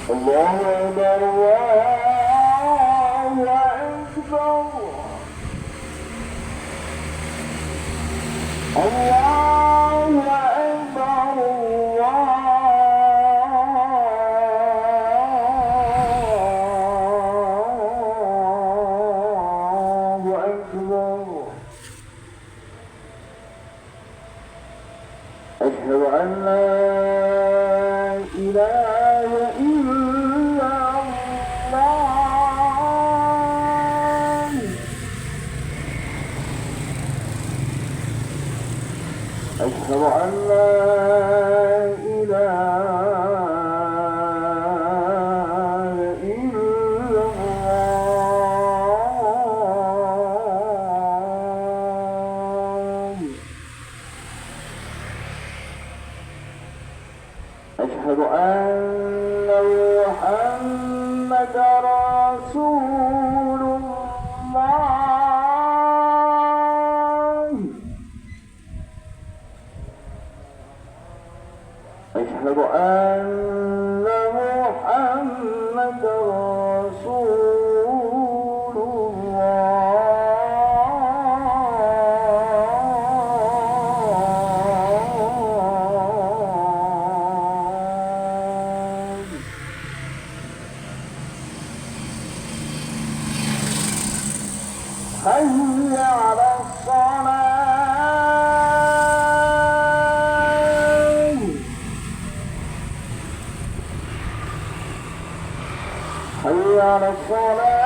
الله أكبر الله أكبر الله أكبر الله أكبر أشهد أن لا إله إلا الله أشهد أن لا إله إلا الله أشهد أن محمد رسول الله أشهد أن محمد رسول الله حي على الصلاة حي على الصلاة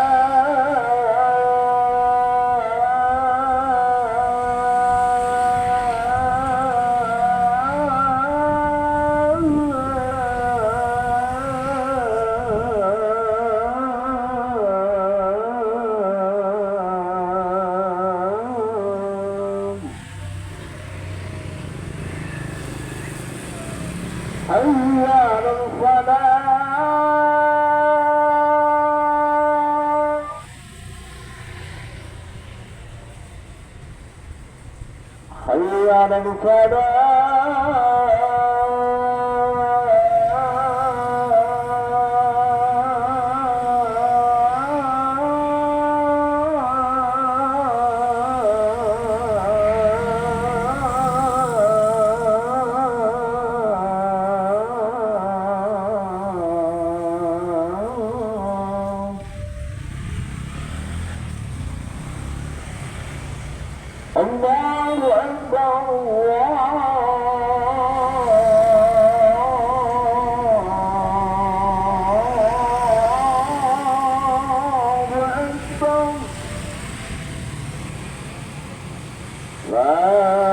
حي على الفلاح حي على الفلاح الله أكبر الله أكبر لا